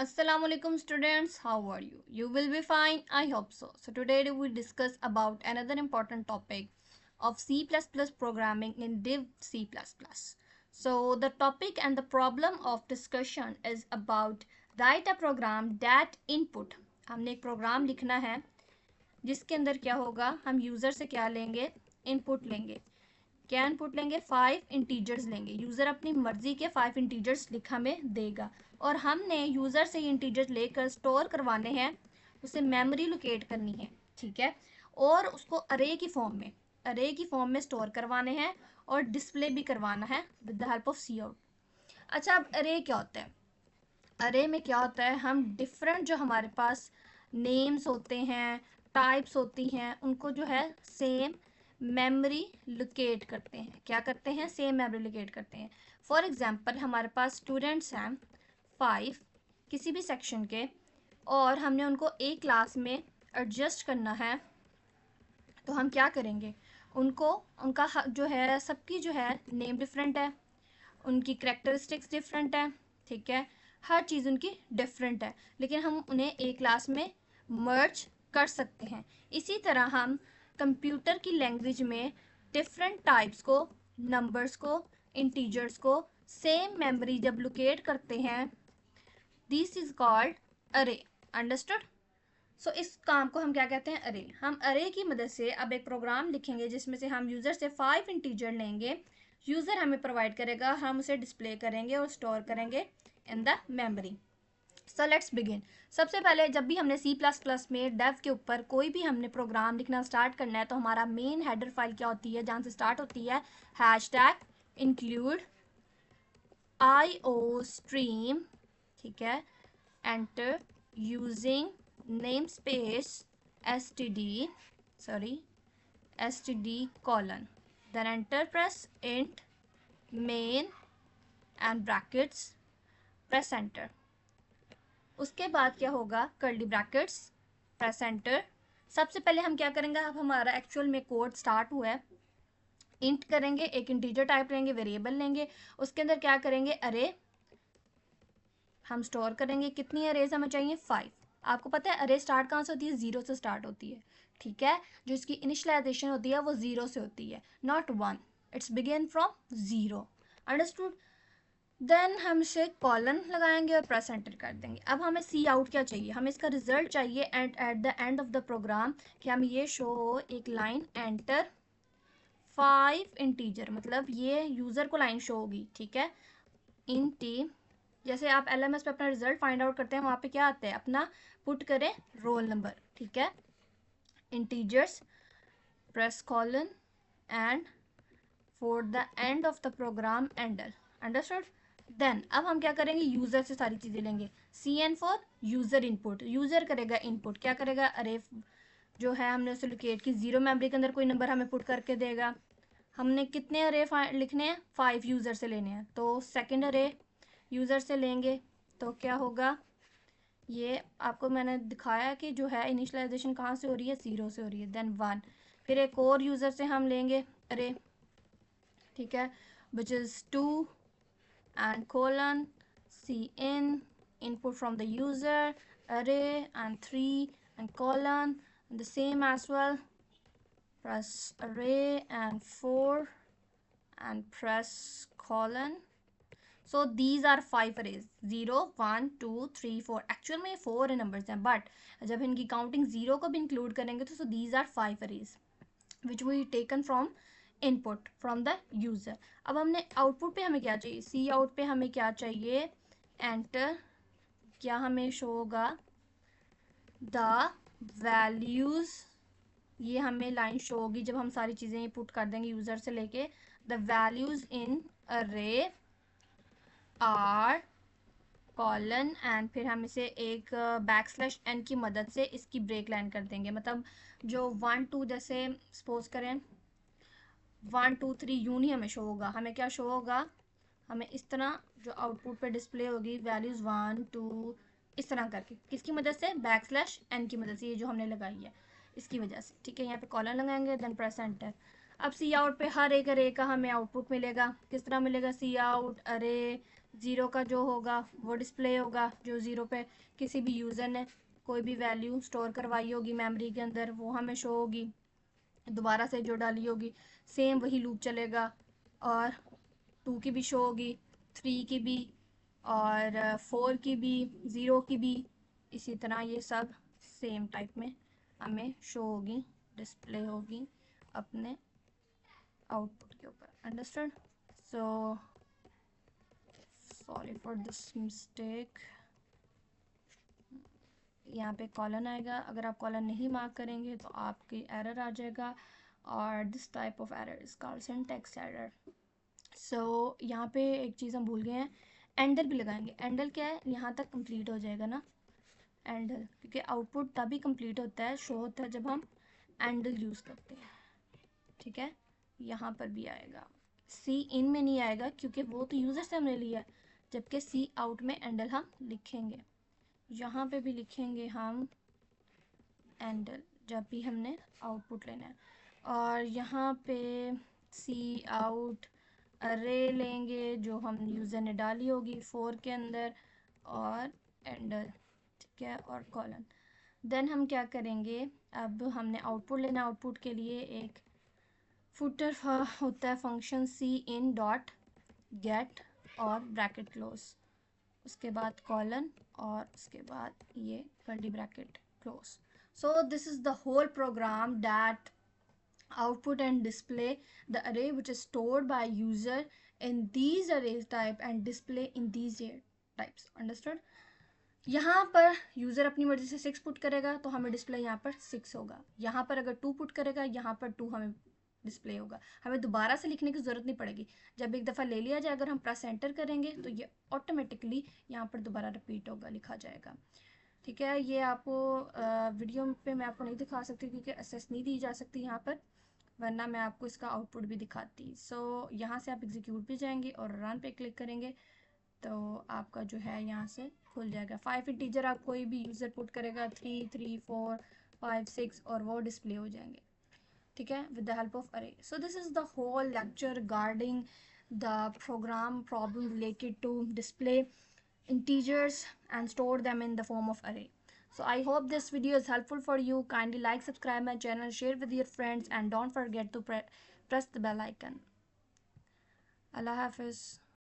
Assalamualaikum students, how are you? You will be fine, I hope so. So today we will discuss about another important topic of C++ programming in div C++. So the topic and the problem of discussion is about write a program that input. हमने एक programme लिखना है जिसके अंदर क्या होगा, हम user से क्या लेंगे, इनपुट लेंगे. क्या इनपुट लेंगे, 5 इंटीजर्स लेंगे. यूज़र अपनी मर्जी के 5 इंटीजर्स लिख हमें देगा और हमने यूज़र से ये इंटीजर्स लेकर स्टोर करवाने हैं, उसे मेमोरी लोकेट करनी है, ठीक है, और उसको अरे की फॉर्म में स्टोर करवाने हैं और डिस्प्ले भी करवाना है with the help of cout. अच्छा, अब अरे क्या होता है? अरे में क्या होता है, हम डिफरेंट जो हमारे पास नेम्स होते हैं, टाइप्स होती हैं, उनको जो है सेम मेमोरी लोकेट करते हैं. क्या करते हैं? सेम मेमोरी लोकेट करते हैं. फॉर एग्जांपल हमारे पास स्टूडेंट्स हैं 5 किसी भी सेक्शन के और हमने उनको एक क्लास में एडजस्ट करना है, तो हम क्या करेंगे, उनको उनका जो है सबकी जो है नेम डिफरेंट है, उनकी करेक्टरिस्टिक्स डिफरेंट है, ठीक है, हर चीज़ उनकी डिफरेंट है, लेकिन हम उन्हें एक क्लास में मर्ज कर सकते हैं. इसी तरह हम कंप्यूटर की लैंग्वेज में डिफरेंट टाइप्स को, नंबर्स को, इंटीजर्स को सेम मेमोरी जब लोकेट करते हैं, दिस इज कॉल्ड अरे. अंडरस्टूड? सो इस काम को हम क्या कहते हैं? अरे. हम अरे की मदद से अब एक प्रोग्राम लिखेंगे जिसमें से हम यूज़र से 5 इंटीजर लेंगे, यूज़र हमें प्रोवाइड करेगा, हम उसे डिस्प्ले करेंगे और स्टोर करेंगे in the memory. So let's begin. सबसे पहले जब भी हमने C++ में डेव के ऊपर कोई भी हमने प्रोग्राम लिखना स्टार्ट करना है, तो हमारा मेन हेडर फाइल क्या होती है, जहाँ से स्टार्ट होती है, हैशटैग इंक्लूड IOStream, ठीक है, enter using namespace std colon, then enter, press int main and brackets, press enter. उसके बाद क्या होगा, कर्ली ब्रैकेट्स, प्रेस एंटर. सबसे पहले हम क्या करेंगे, अब हमारा एक्चुअल में कोड स्टार्ट हुआ है, इंट करेंगे, एक इंटीजर टाइप लेंगे, वेरिएबल लेंगे, उसके अंदर क्या करेंगे, अरे हम स्टोर करेंगे. कितनी अरेज हमें चाहिए? 5. आपको पता है अरे स्टार्ट कहाँ से होती है? 0 से स्टार्ट होती है, ठीक है. जो इसकी इनिशियलाइजेशन होती है वो 0 से होती है, not 1. It's begin from 0. Understood? Then हम इसे कॉलन लगाएंगे और प्रेस एंटर कर देंगे. अब हमें सी आउट क्या चाहिए, हमें इसका रिजल्ट चाहिए and at the end of the program कि हमें ये शो हो एक लाइन एंटर 5 इंटीजर, मतलब ये यूज़र को लाइन शो होगी, ठीक है. इन टी, जैसे आप LMS पे अपना रिजल्ट फाइंड आउट करते हैं, वहाँ पे क्या आता है, अपना पुट करें रोल नंबर, ठीक है, integers, press colon and for the end of the program ender. Understood? Then अब हम क्या करेंगे, यूज़र से सारी चीज़ें लेंगे. CN for user input, user करेगा इनपुट, क्या करेगा, अरे जो है हमने उसे लोकेट की, 0 मेमोरी के अंदर कोई नंबर हमें पुट करके देगा. हमने कितने अरे लिखने हैं? 5 यूज़र से लेने हैं, तो सेकेंड अरे यूज़र से लेंगे, तो क्या होगा, ये आपको मैंने दिखाया कि जो है इनिशियलाइजेशन कहाँ से हो रही है, 0 से हो रही है. देन 1. फिर एक और यूज़र से हम लेंगे अरे, ठीक है, which is 2 and colon cin input from the user array and 3 and colon and the same as well, press array and 4 and press colon. So these are 5 arrays, 0 1 2 3 4. Actual में 4 नंबर्स हैं, but जब इनकी counting 0 को भी include करेंगे तो so these are 5 arrays which we taken from input from the user. अब हमने आउटपुट पे हमें क्या चाहिए, सी आउट पे हमें क्या चाहिए, एंटर. क्या हमें शो होगा, द वैल्यूज़, ये हमें लाइन शो होगी जब हम सारी चीज़ें पुट कर देंगे यूज़र से लेके. द वैल्यूज़ इन अरे आर कॉलन एंड फिर हम इसे एक बैकस्लैश n की मदद से इसकी ब्रेक लाइन कर देंगे. मतलब जो 1 2 जैसे सपोज करें 1 2 3 यूँ नहीं हमें शो होगा, हमें क्या शो होगा, हमें इस तरह जो आउटपुट पे डिस्प्ले होगी वैल्यूज़ 1 2 इस तरह करके, किसकी मदद से, बैकस्लैश n की मदद से, ये जो हमने लगाई है इसकी वजह से, ठीक है. यहाँ पे कॉलन लगाएंगे, देन प्रेस एंटर. अब सी आउट पे हर एक अरे का हमें आउटपुट मिलेगा. किस तरह मिलेगा, सी आउट अरे ज़ीरो का जो होगा वो डिस्प्ले होगा, जो ज़ीरो पे किसी भी यूज़र ने कोई भी वैल्यू स्टोर करवाई होगी मेमोरी के अंदर वो हमें शो होगी, दोबारा से जो डाली होगी सेम वही लूप चलेगा। और टू की भी शो होगी, थ्री की भी, और फोर की भी, ज़ीरो की भी, इसी तरह ये सब सेम टाइप में हमें शो होगी, डिस्प्ले होगी अपने आउटपुट के ऊपर। Understood? So sorry for this mistake. यहाँ पे कॉलन आएगा, अगर आप कॉलन नहीं मार्क करेंगे तो आपकी एरर आ जाएगा, और this type of error is called syntax error. So यहाँ पे एक चीज़ हम भूल गए हैं, एंडल भी लगाएंगे। एंडल क्या है, यहाँ तक कंप्लीट हो जाएगा ना एंडल, क्योंकि आउटपुट तभी कंप्लीट होता है, शो होता है जब हम एंडल यूज़ करते हैं। ठीक है, यहाँ पर भी आएगा। सी इन में नहीं आएगा क्योंकि वो तो यूज़र से हमने लिया है, जबकि सी आउट में एंडल हम लिखेंगे। यहाँ पे भी लिखेंगे हम एंडल जब भी हमने आउटपुट लेना है। और यहाँ पे सी आउट अरे लेंगे जो हम यूज़र ने डाली होगी फोर के अंदर, और एंडल, ठीक है, और कॉलन। देन हम क्या करेंगे, अब हमने आउटपुट लेना, आउटपुट के लिए एक फुटर होता है function cin dot get और ब्रैकेट क्लोज, उसके बाद कॉलन, और उसके बाद ये curly bracket close. So this is the whole program that output and display the array which is stored by user in these array type and display in these types. Understood? यहाँ पर user अपनी मर्जी से 6 put करेगा तो हमें display यहाँ पर 6 होगा, यहाँ पर अगर 2 पुट करेगा यहाँ पर 2 हमें डिस्प्ले होगा। हमें दोबारा से लिखने की ज़रूरत नहीं पड़ेगी, जब एक दफ़ा ले लिया जाए अगर हम प्रेस एंटर करेंगे तो ये ऑटोमेटिकली यहाँ पर दोबारा रिपीट होगा, लिखा जाएगा। ठीक है, ये आपको वीडियो पे मैं आपको नहीं दिखा सकती क्योंकि एक्सेस नहीं दी जा सकती यहाँ पर, वरना मैं आपको इसका आउटपुट भी दिखाती। सो यहाँ से आप एग्जीक्यूट भी जाएंगे और रन पे क्लिक करेंगे तो आपका जो है यहाँ से खुल जाएगा। 5 इंटीजर आप कोई भी यूज़र पुट करेगा, 3, 3, 4, 5, 6, और वो डिस्प्ले हो जाएंगे। ठीक है, with the help of array. So this is the whole lecture regarding the program problem related to display integers and store them in the form of array. So I hope this video is helpful for you. Kindly like, subscribe my channel, share with your friends, and don't forget to press the bell icon. Allah Hafiz.